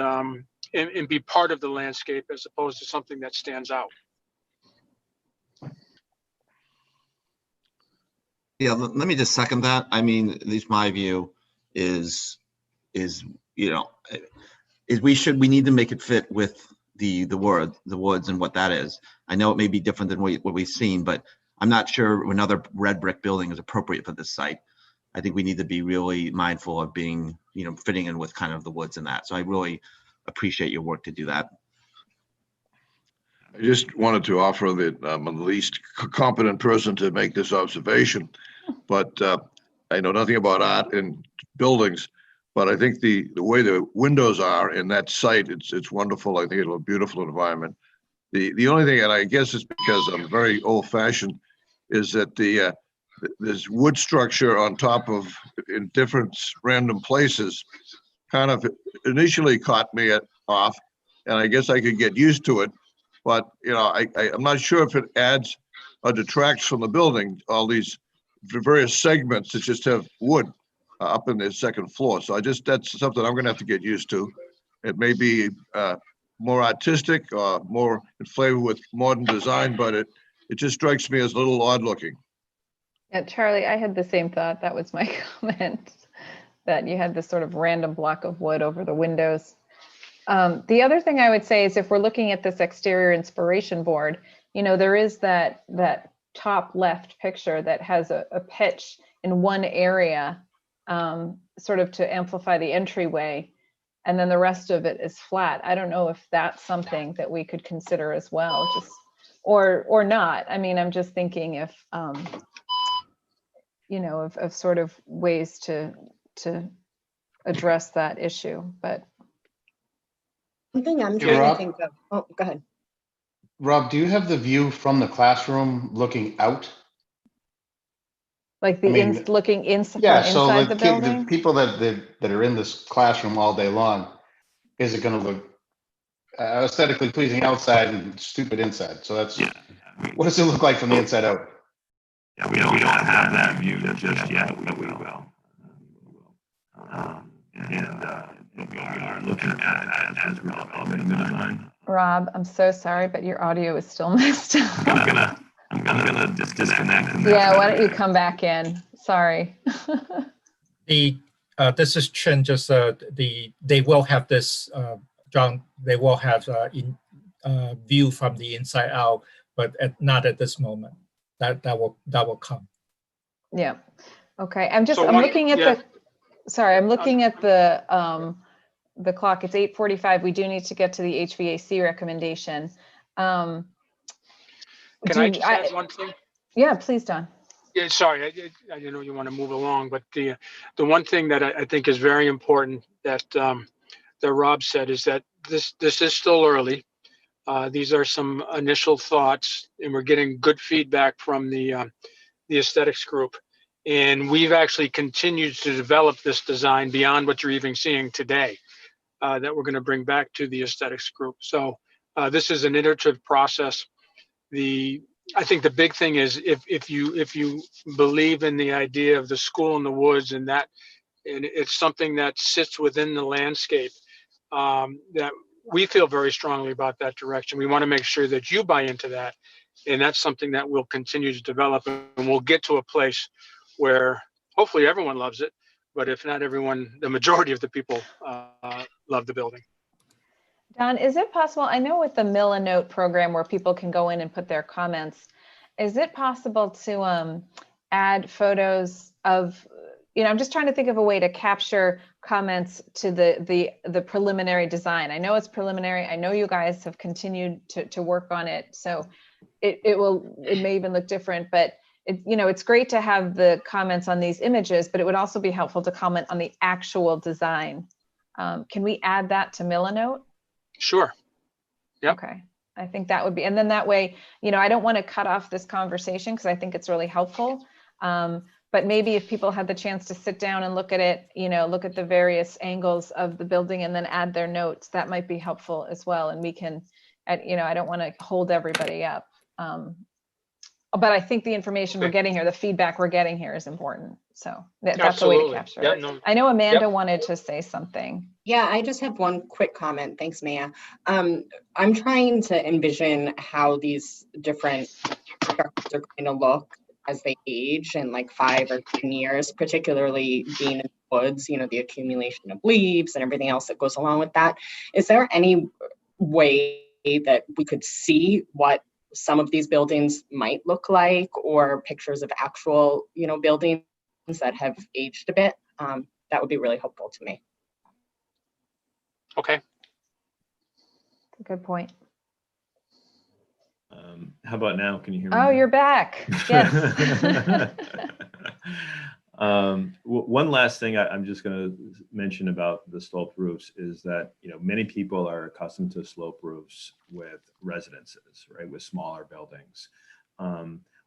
be part of the landscape as opposed to something that stands out.
Yeah, let me just second that. I mean, at least my view is you know, is we need to make it fit with the woods and what that is. I know it may be different than what we've seen, but I'm not sure another red brick building is appropriate for this site. I think we need to be really mindful of being, you know, fitting in with kind of the woods and that. So I really appreciate your work to do that.
I just wanted to offer that I'm the least competent person to make this observation, but I know nothing about art and buildings, but I think the way the windows are in that site, it's wonderful. I think it's a beautiful environment. The only thing, and I guess it's because I'm very old fashioned, is that this wood structure on top of in different random places kind of initially caught me off, and I guess I could get used to it. But, you know, I'm not sure if it adds or detracts from the building, all these various segments that just have wood up in the second floor. So that's something I'm going to have to get used to. It may be more artistic or more in flavor with modern design, but it just strikes me as a little odd looking.
Yeah, Charlie, I had the same thought. That was my comment, that you had this sort of random block of wood over the windows. The other thing I would say is if we're looking at this exterior inspiration board, you know, there is that top left picture that has a pitch in one area, sort of to amplify the entryway, and then the rest of it is flat. I don't know if that's something that we could consider as well, just or not. I mean, I'm just thinking if you know, of sort of ways to address that issue, but.
One thing I'm
Hey,
trying to
Rob?
think of. Oh, go ahead.
Rob, do you have the view from the classroom looking out?
Like the
I mean,
looking from
Yeah, so
inside the
the
building?
people that are in this classroom all day long, is it going to look aesthetically pleasing outside and stupid inside? So that's, what does it look like from the inside out?
Yeah, we don't have that view just yet, but we will. We are looking at it as we're developing the design.
Rob, I'm so sorry, but your audio is still messed up.
I'm gonna just disconnect.
Yeah, why don't you come back in? Sorry.
This is Chen. Just they will have this, John. They will have view from the inside out, but not at this moment. That will come.
Yeah. Okay. I'm looking at I'm looking at the clock. It's 8:45. We do need to get to the HVAC recommendation.
Can I just add one thing?
Yeah, please, Don.
Yeah, sorry, I know you want to move along, but the one thing that I think is very important that that Rob said is that this is still early. These are some initial thoughts, and we're getting good feedback from the aesthetics group. And we've actually continued to develop this design beyond what you're even seeing today, that we're going to bring back to the aesthetics group. So this is an iterative process. I think the big thing is if you believe in the idea of the school in the woods and it's something that sits within the landscape, that we feel very strongly about that direction. We want to make sure that you buy into that, and that's something that we'll continue to develop, and we'll get to a place where hopefully everyone loves it, but if not everyone, the majority of the people love the building.
Don, is it possible, I know with the Mill a Note program where people can go in and put their comments, is it possible to add photos of, you know, I'm just trying to think of a way to capture comments to the preliminary design. I know it's preliminary. I know you guys have continued to work on it. So it may even look different, but it's great to have the comments on these images, but it would also be helpful to comment on the actual design. Can we add that to Mill a Note?
Sure. Yep.
Okay. I think that would be, and then that way, I don't want to cut off this conversation because I think it's really helpful. But maybe if people had the chance to sit down and look at it, look at the various angles of the building and then add their notes, that might be helpful as well. And we can, I don't want to hold everybody up. But I think the information we're
Okay.
getting here, the feedback we're getting here is important. So that's a way to
Absolutely.
capture
Yeah,
it.
no,
I know Amanda wanted to say something.
Yeah, I just have one quick comment. Thanks, Maya. I'm trying to envision how these different structures are going to look as they age in like 5 or 10 years, particularly being in the woods, the accumulation of leaves and everything else that goes along with that. Is there any way that we could see what some of these buildings might look like, or pictures of actual, buildings that have aged a bit? That would be really helpful to me.
okay.
Good point.
How about now? Can you hear me?
Oh,
now?
you're back. Yes.
One last thing I'm just going to mention about the sloped roofs is that, many people are accustomed to slope roofs with residences, right, with smaller buildings.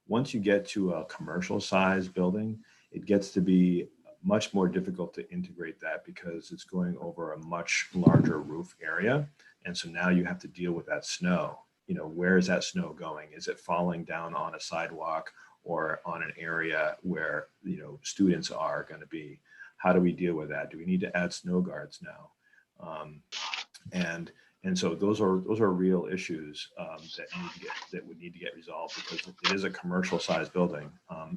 Once you get to a commercial size building, it gets to be much more difficult to integrate that because it's going over a much larger roof area. And so now you have to deal with that snow. Where is that snow going? Is it falling down on a sidewalk or on an area where, students are going to be? How do we deal with that? Do we need to add snow guards now? And so those are real issues that would need to get resolved because it is a commercial sized building.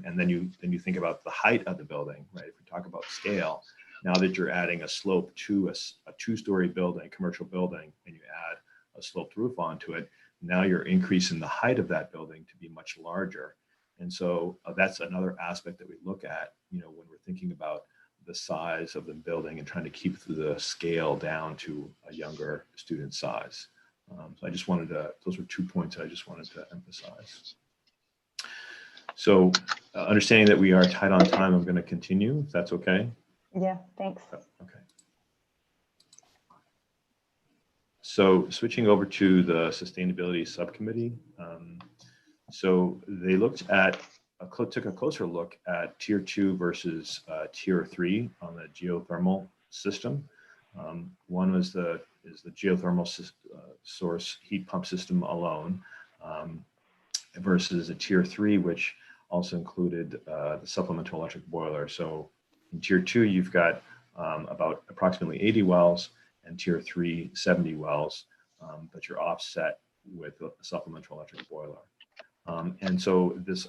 And then you think about the height of the building, right? If we talk about scale, now that you're adding a slope to a 2-story building, commercial building, and you add a sloped roof onto it, now you're increasing the height of that building to be much larger. And so that's another aspect that we look at, when we're thinking about the size of the building and trying to keep the scale down to a younger student size. So I just wanted to, those were 2 points that I just wanted to emphasize. So understanding that we are tight on time, I'm going to continue, if that's okay.
Yeah, thanks.
Okay. So switching over to the sustainability subcommittee. So they looked at, took a closer look at tier 2 versus tier 3 on the geothermal system. One is the geothermal source heat pump system alone versus a tier 3, which also included the supplemental electric boiler. So in tier 2, you've got about approximately 80 wells, and tier 3, 70 wells, but you're offset with a supplemental electric boiler. And so this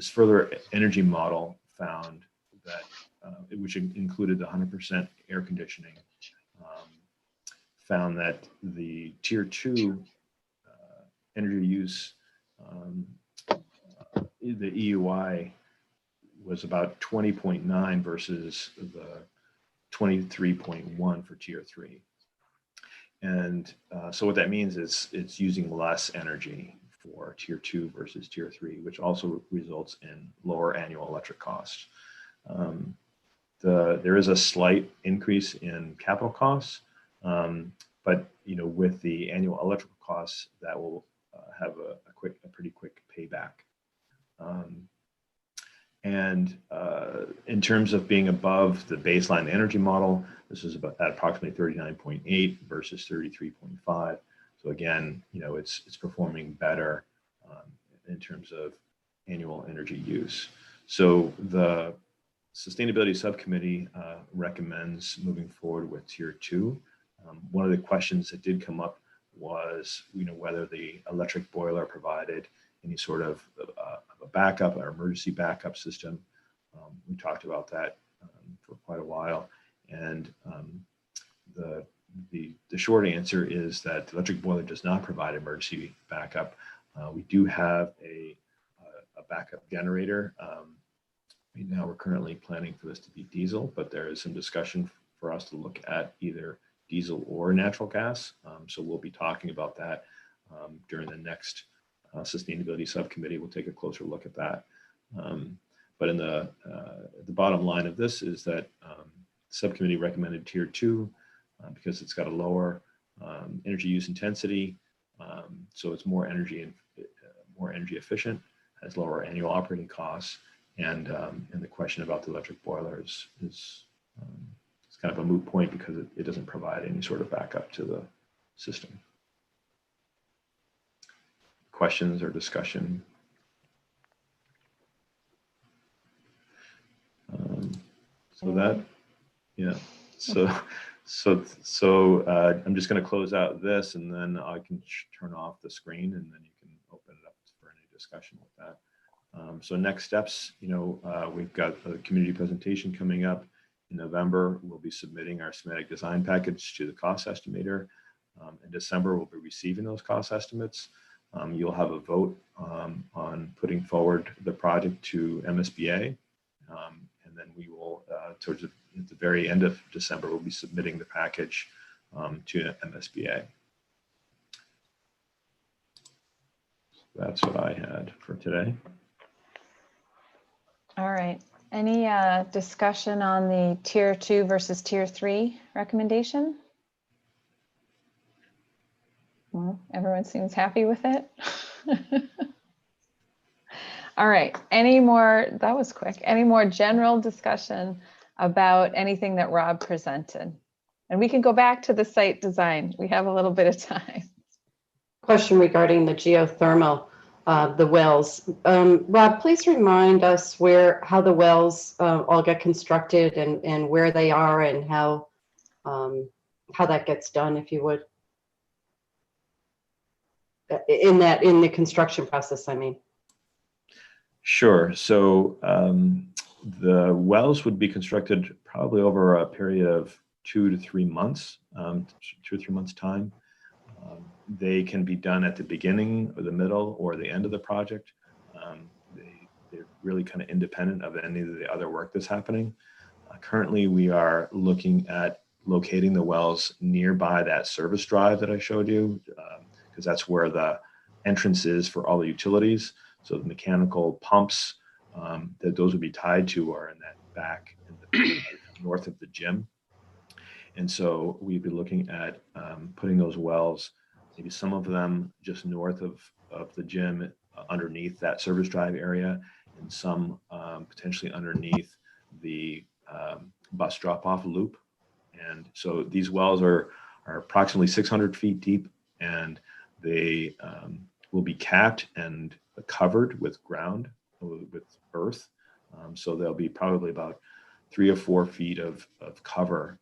further energy model found that, which included 100% air conditioning, found that the tier 2 energy use, the EUI was about 20.9 versus the 23.1 for tier 3. And so what that means is it's using less energy for tier 2 versus tier 3, which also results in lower annual electric costs. There is a slight increase in capital costs, but with the annual electrical costs, that will have a pretty quick payback. And in terms of being above the baseline energy model, this is about at approximately 39.8 versus 33.5. So again, it's performing better in terms of annual energy use. So the sustainability subcommittee recommends moving forward with tier 2. One of the questions that did come up was, whether the electric boiler provided any sort of a backup or emergency backup system. We talked about that for quite a while, and the short answer is that the electric boiler does not provide emergency backup. We do have a backup generator. Now we're currently planning for this to be diesel, but there is some discussion for us to look at either diesel or natural gas. So we'll be talking about that during the next sustainability subcommittee. We'll take a closer look at that. But in the bottom line of this is that subcommittee recommended tier 2 because it's got a lower energy use intensity, so it's more energy efficient, has lower annual operating costs, and the question about the electric boiler is it's kind of a moot point because it doesn't provide any sort of backup to the system. Questions or discussion? So that, yeah. So I'm just going to close out this, and then I can turn off the screen, and then you can open it up for any discussion with that. So next steps, we've got a community presentation coming up in November. We'll be submitting our schematic design package to the cost estimator. In December, we'll be receiving those cost estimates. You'll have a vote on putting forward the project to MSBA. And then we will, at the very end of December, we'll be submitting the package to MSBA. That's what I had for today.
All right. Any discussion on the tier 2 versus tier 3 recommendation? Well, everyone seems happy with it. All right. Any more, that was quick. Any more general discussion about anything that Rob presented? And we can go back to the site design. We have a little bit of time.
Question regarding the geothermal, the wells. Rob, please remind us how the wells all get constructed and where they are and how that gets done, if you would. In the construction process, I mean.
Sure. So the wells would be constructed probably over a period of 2 to 3 months, 2 or 3 months time. They can be done at the beginning or the middle or the end of the project. They're really kind of independent of any of the other work that's happening. Currently, we are looking at locating the wells nearby that service drive that I showed you, because that's where the entrance is for all the utilities. So the mechanical pumps that those would be tied to are in that back in the north of the gym. And so we'd be looking at putting those wells, maybe some of them just north of the gym, underneath that service drive area, and some potentially underneath the bus drop-off loop. And so these wells are approximately 600 feet deep, and they will be capped and covered with ground, with earth. So there'll be probably about 3 or 4 feet of cover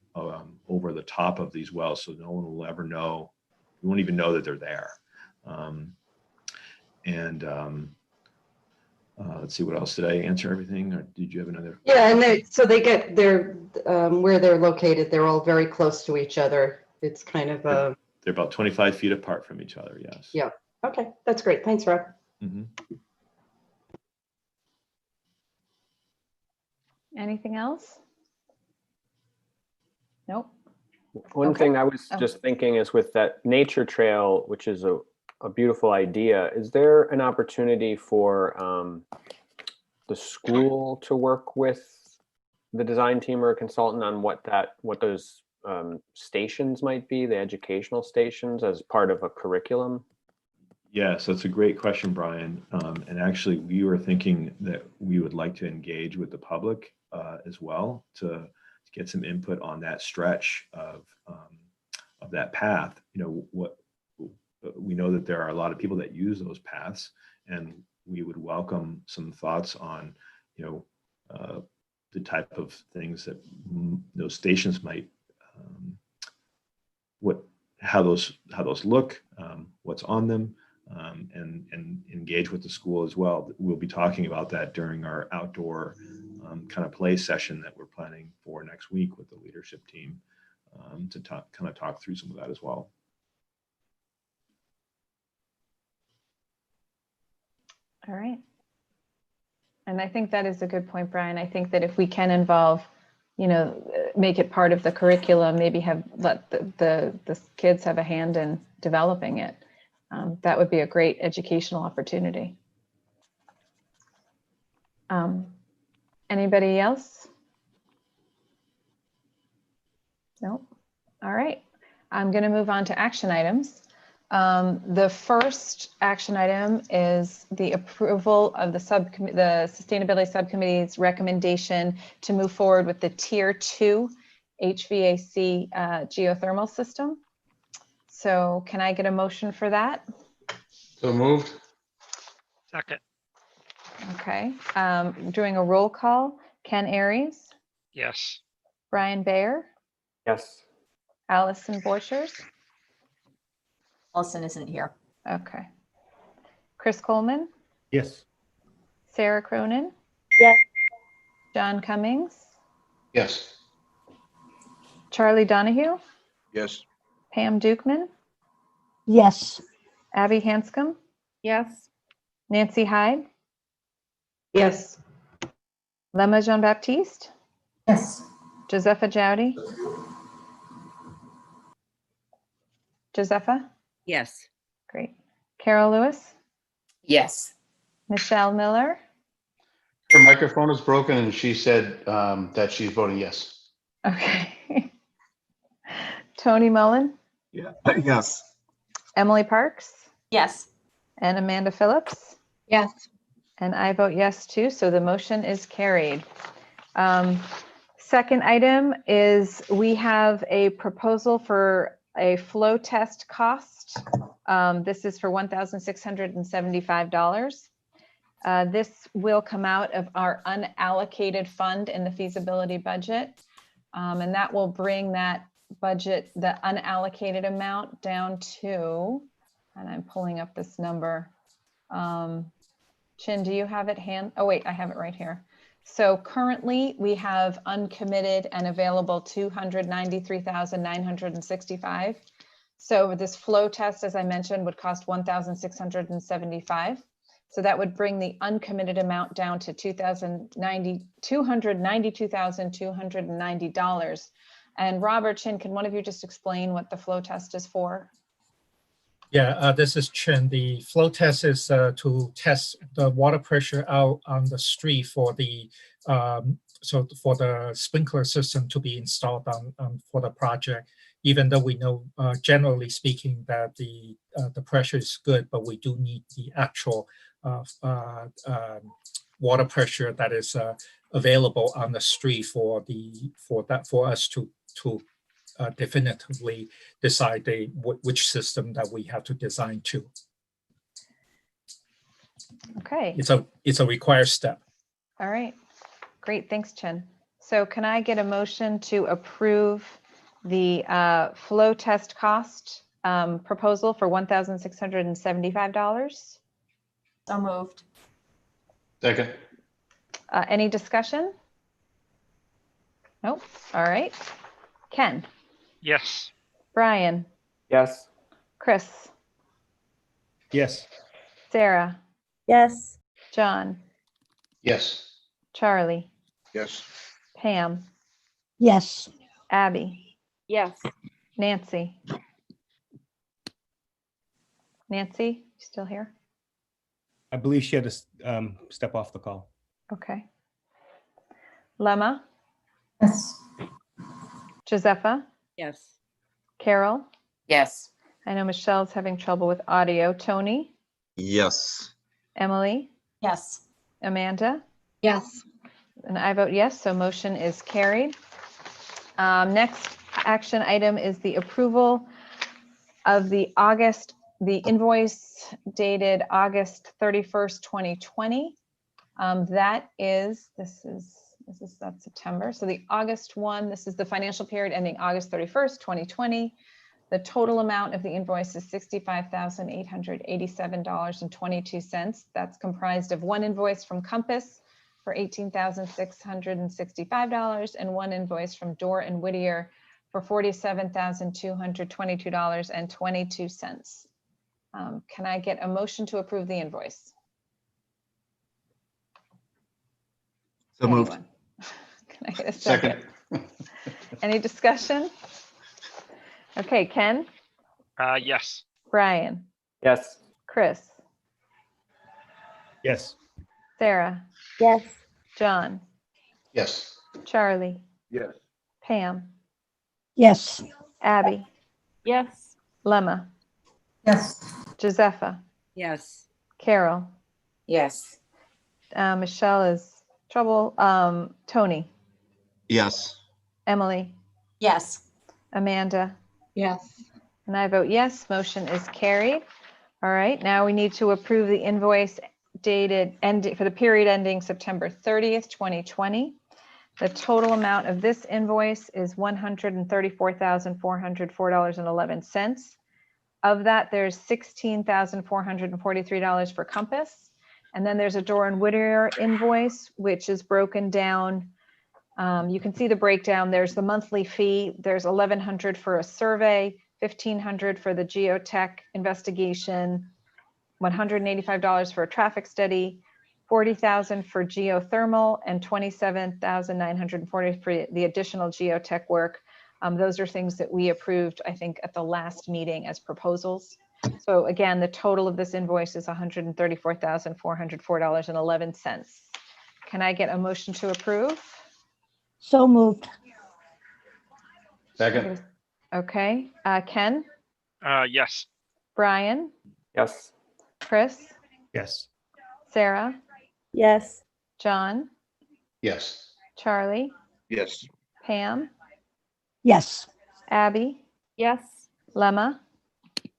over the top of these wells, so no one will ever know. You won't even know that they're there. Let's see, what else? Did I answer everything, or did you have another?
Yeah, and they're where they're located. They're all very close to each other. It's kind of
They're about 25 feet apart from each other. Yes.
Yeah. Okay, that's great. Thanks, Rob.
Mm-hmm.
Anything else? Nope.
One
Okay.
thing I was
Oh.
just thinking is with that nature trail, which is a beautiful idea, is there an opportunity for the school to work with the design team or a consultant on what those stations might be, the educational stations, as part of a curriculum?
Yes, that's a great question, Brian. And actually, we were thinking that we would like to engage with the public as well to get some input on that stretch of that path. We know that there are a lot of people that use those paths, and we would welcome some thoughts on, the type of things that those stations might, how those look, what's on them. And engage with the school as well. We'll be talking about that during our outdoor kind of play session that we're planning for next week with the leadership team to talk through some of that as well.
All right. And I think that is a good point, Brian. I think that if we can involve, make it part of the curriculum, maybe let the kids have a hand in developing it. That would be a great educational opportunity. Anybody else? Nope. All right. I'm going to move on to action items. The first action item is the approval of the Sustainability Subcommittee's recommendation to move forward with the Tier 2 HVAC geothermal system. So can I get a motion for that?
So moved.
Second.
Okay, doing a roll call. Ken Aries,
Yes.
Brian Bayer,
Yes.
Allison Borchers.
Allison isn't here.
Okay. Chris Coleman,
Yes.
Sarah Cronin,
Yes.
John Cummings,
Yes.
Charlie Donahue,
Yes.
Pam Dukeman,
Yes.
Abby Hanscom,
Yes.
Nancy Hyde,
Yes.
Lema Jean-Baptiste,
Yes.
Josepha Jowdy, Josepha,
Yes.
great. Carol Lewis,
Yes.
Michelle Miller,
Her microphone is broken and she said that she's voting yes.
okay. Tony Mullen,
Yeah. Yes.
Emily Parks,
Yes.
and Amanda Phillips.
Yes.
And I vote yes too, so the motion is carried. Second item is we have a proposal for a flow test cost. This is for $1,675. This will come out of our unallocated fund in the feasibility budget. And that will bring that budget, the unallocated amount down to, and I'm pulling up this number. Chin, do you have it hand? Oh, wait, I have it right here. So currently we have uncommitted and available 293,965. So this flow test, as I mentioned, would cost 1,675. So that would bring the uncommitted amount down to $292,290. And Robert, Chin, can one of you just explain what the flow test is for?
Yeah, this is Chen. The flow test is to test the water pressure out on the street for the for the sprinkler system to be installed on for the project. Even though we know, generally speaking, that the pressure is good, but we do need the actual water pressure that is available on the street for us to definitively decide which system that we have to design to.
Okay.
It's a required step.
All right. Great. Thanks, Chen. So can I get a motion to approve the flow test cost proposal for $1,675?
So moved.
Second.
Any discussion? Nope. All right. Ken,
Yes.
Brian,
Yes.
Chris,
Yes.
Sarah,
Yes.
John,
Yes.
Charlie,
Yes.
Pam,
Yes.
Abby,
Yes.
Nancy. Nancy, you still here?
I believe she had to step off the call.
Okay. Lema,
Yes.
Josepha,
Yes.
Carol.
Yes.
I know Michelle's having trouble with audio. Tony,
Yes.
Emily,
Yes.
Amanda,
Yes.
and I vote yes, so motion is carried. Next action item is the approval of the invoice dated August 31st, 2020. That's September. So the August one, this is the financial period ending August 31st, 2020. The total amount of the invoice is $65,887.22. That's comprised of one invoice from Compass for $18,665 and one invoice from Dorr and Whittier for $47,222.22. Can I get a motion to approve the invoice?
So moved.
Anyone? Can I get a second? Any discussion? Okay, Ken,
Yes.
Brian,
Yes.
Chris,
Yes.
Sarah,
Yes.
John,
Yes.
Charlie,
Yes.
Pam,
Yes.
Abby,
Yes.
Lema,
Yes.
Josepha,
Yes.
Carol,
Yes.
Michelle is trouble, Tony,
Yes.
Emily,
Yes.
Amanda,
Yes.
and I vote yes, motion is carried. All right, now we need to approve the invoice dated for the period ending September 30th, 2020. The total amount of this invoice is $134,404.11. Of that, there's $16,443 for Compass. And then there's a Door and Whittier invoice, which is broken down. You can see the breakdown. There's the monthly fee. There's $1,100 for a survey, $1,500 for the geotech investigation, $185 for a traffic study, $40,000 for geothermal, and $27,940 for the additional geotech work. Those are things that we approved, I think, at the last meeting as proposals. So again, the total of this invoice is $134,404.11. Can I get a motion to approve?
So moved.
Second.
Okay, Ken,
Yes.
Brian,
Yes.
Chris,
Yes.
Sarah,
Yes.
John,
Yes.
Charlie,
Yes.
Pam,
Yes.
Abby,
Yes.
Lemma,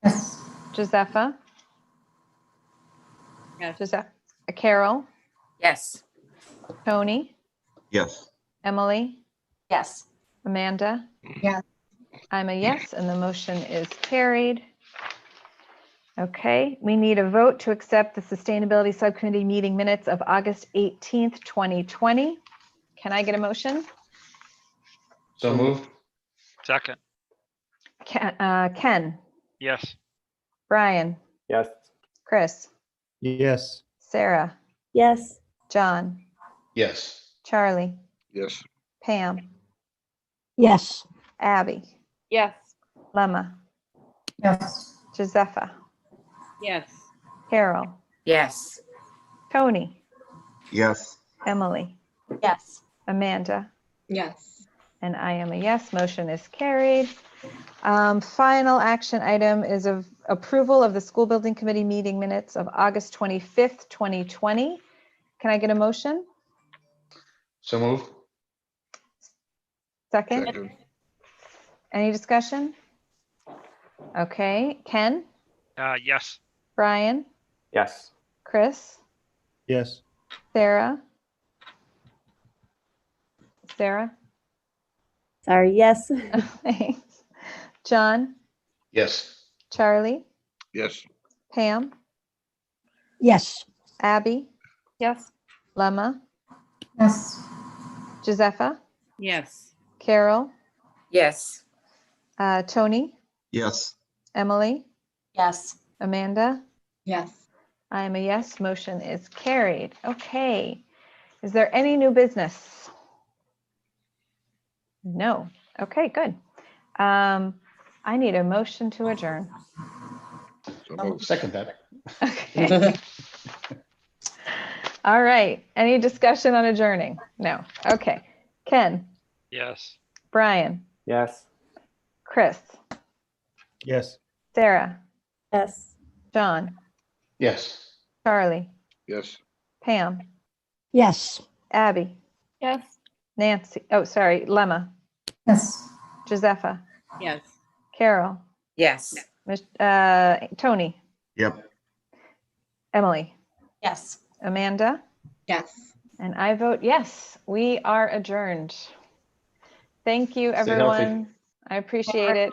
Yes.
Josepha,
Yes.
Carol,
Yes.
Tony,
Yes.
Emily,
Yes.
Amanda.
Yes.
I'm a yes, and the motion is carried. Okay, we need a vote to accept the Sustainability Subcommittee meeting minutes of August 18th, 2020. Can I get a motion?
So moved.
Second.
Ken,
Yes.
Brian,
Yes.
Chris,
Yes.
Sarah,
Yes.
John,
Yes.
Charlie,
Yes.
Pam,
Yes.
Abby,
Yes.
Lemma,
Yes.
Josepha,
Yes.
Carol,
Yes.
Tony,
Yes.
Emily,
Yes.
Amanda,
Yes.
and I am a yes. Motion is carried. Final action item is of approval of the school building committee meeting minutes of August 25th, 2020. Can I get a motion?
So moved.
Second?
Second.
Any discussion? Okay, Ken,
Yes.
Brian,
Yes.
Chris,
Yes.
Sarah,
Sorry, yes.
thanks. John,
Yes.
Charlie,
Yes.
Pam,
Yes.
Abby,
Yes.
Lemma,
Yes.
Josepha,
Yes.
Carol,
Yes.
Tony,
Yes.
Emily,
Yes.
Amanda.
Yes.
I am a yes. Motion is carried. Okay. Is there any new business? No. Okay, good. I need a motion to adjourn.
So moved.
Second that.
Okay. All right. Any discussion on adjourning? No. Okay. Ken,
Yes.
Brian,
Yes.
Chris,
Yes.
Sarah,
Yes.
John,
Yes.
Charlie,
Yes.
Pam,
Yes.
Abby,
Yes.
Nancy, oh, sorry, Lemma,
Yes.
Josepha,
Yes.
Carol,
Yes.
Tony,
Yep.
Emily,
Yes.
Amanda,
Yes.
and I vote yes. We are adjourned. Thank you,
Stay healthy.
everyone. I appreciate it.